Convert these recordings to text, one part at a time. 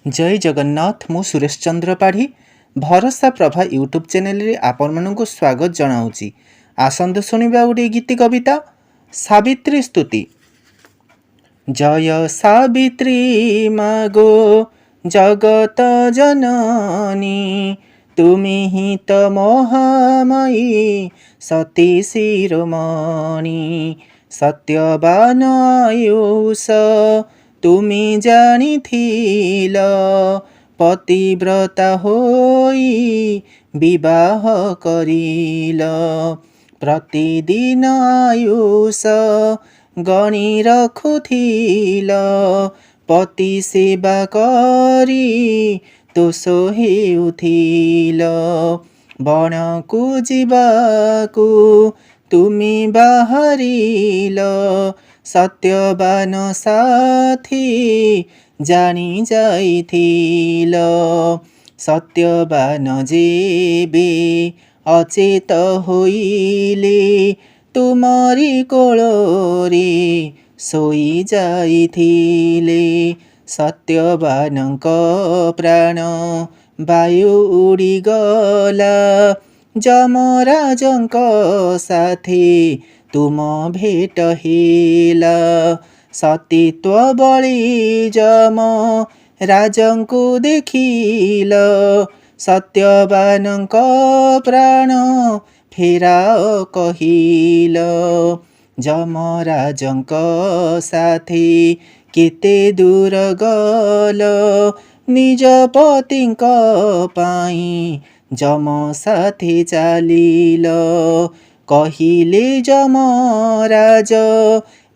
जय जगन्नाथ मु सुरेश चंद्र पाढ़ी भरोसा प्रभा यूट्यूब चैनल रे आपण मानक स्वागत जनाऊँगी। आसंतु शुणा गोटे गीति कविता सावित्री स्तुति। जय सावित्री मागो जगत जननी तुमी ही तो महामयी सती शिरोमणि सत्यवान आयुष तुमी जानिथिल पतिव्रता होई विवाह करिल प्रतिदिन आयुष गणी रखुथिल पति सेवा करी तोष हेउथिल बणकु जीवाकु तुमी बाहरिल सत्यवान साथी जानी जाइथिल सत्यवान जेबे अचेत होइले तुमरी कोଳରେ सोई जाइथिले सत्यवानଙ୍କ प्राण वायु उड़ीगला जमराजଙ୍କ साथे तुम भेट हेला सतीत्व बळी जम राजंकु देखिल सत्यवानଙ୍କ प्राण फेराओ कहिल जमराजंक साथे केते दूर गल निज पतिंक पाई जम साथे चालिल कहिले जमराज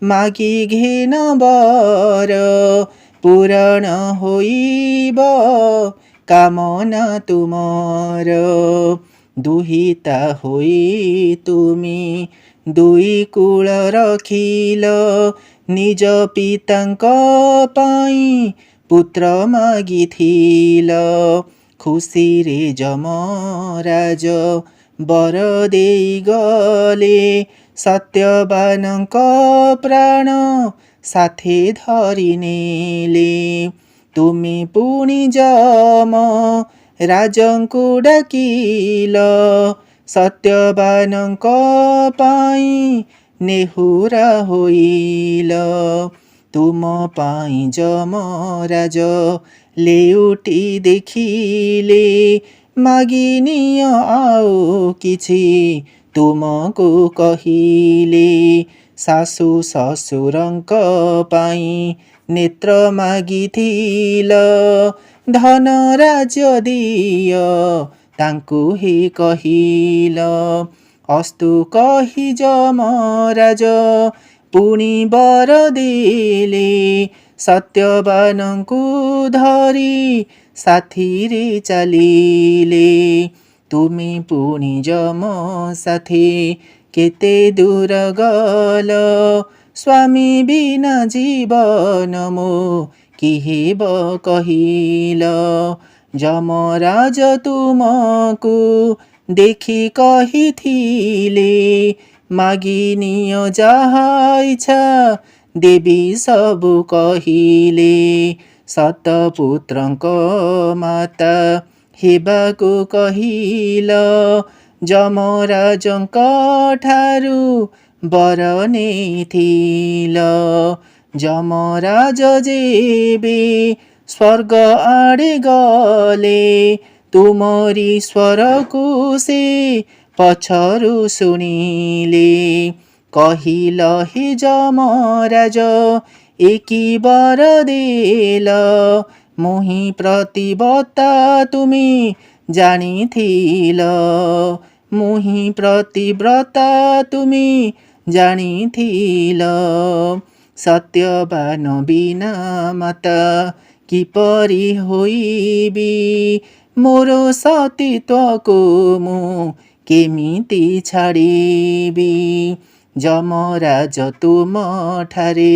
मागी घेन बर पूरण होइब कामना तुमर दुहिता होई तुमी दुई कूल रखिल निज पितांक पाई पुत्र मागिथिल खुशी रे जमराज बर देई गले सत्यवानଙ୍କ प्राण साथे धरि नेले तुमी पुणी जम राजंकु डाकिल सत्यवानଙ୍କ पाई नेहुरा होइल तुम पाई जमराज लेउटी देखिले मागिनिय आओ किछि तुमको कहिले सासु ससुरଙ୍କ पाई नेत्र मागिथिल धन राज्य दिय तांकु हे कहिल अस्तु कहि जमराज पुणी बर देले सत्यवानଙ୍କୁ धरी साथी रे चालिले तुमी पुणी जम साथे केते दूर गल स्वामी बिना जीवन मो किहेब कहिल जमराज तुमको देखि कहिथिले मागिनिय जाहा इच्छा देवी सबु कहिले सतपुत्रଙ୍କ माता हेबाको कहिल जमराजଙ୍କ ठारू बर नेथिल जमराज जेबे स्वर्ग आड़े गले तुमरी स्वरକୁ से पछरु शुणिले कहिल हे जमराज एकी बर देल मोहि प्रतिबत्ता तुमी जानिथिल मोहि प्रतिव्रता तुमी जानिथिल सत्यवान बिना माता किपरि होइबी मोर सतीत्वको मु केमिति छाड़िबी जमराज तुम ठारे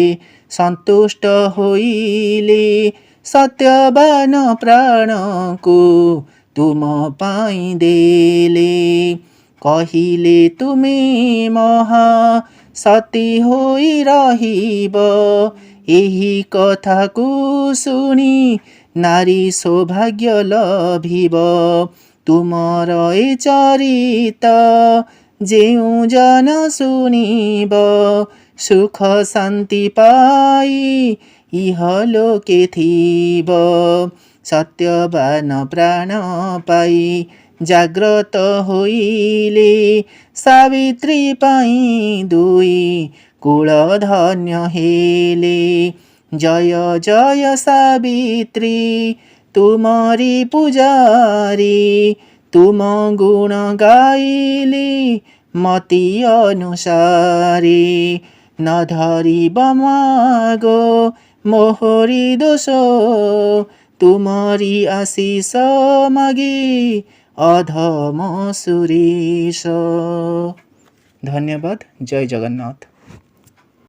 संतुष्ट होइले सत्यवान प्राण को तुम पाई देले कहिले तुमी महा सती होई रहिब एही कथाकु शुणी नारी सौभाग्य लभिब तुमर ए चरित ଯେଉଁ ଜନ ଶୁଣିବ ସୁଖ ଶାନ୍ତି ପାଇ ଇହଲୋକେ ଥିବ ସତ୍ୟବାନ ପ୍ରାଣ ପାଇ ଜାଗ୍ରତ ହୋଇଲେ ସାବିତ୍ରୀ ପାଇଁ ଦୁଇ କୁଳ ଧନ୍ୟ ହେଲେ ଜୟ ଜୟ ସାବିତ୍ରୀ ତୁମରି ପୂଜାରୀ तुम गुण गाइली मति अनुसारी न धरिब मागो मोहरी दोष तुमरी आशीष मागी अधम सुरेश। धन्यवाद। जय जगन्नाथ।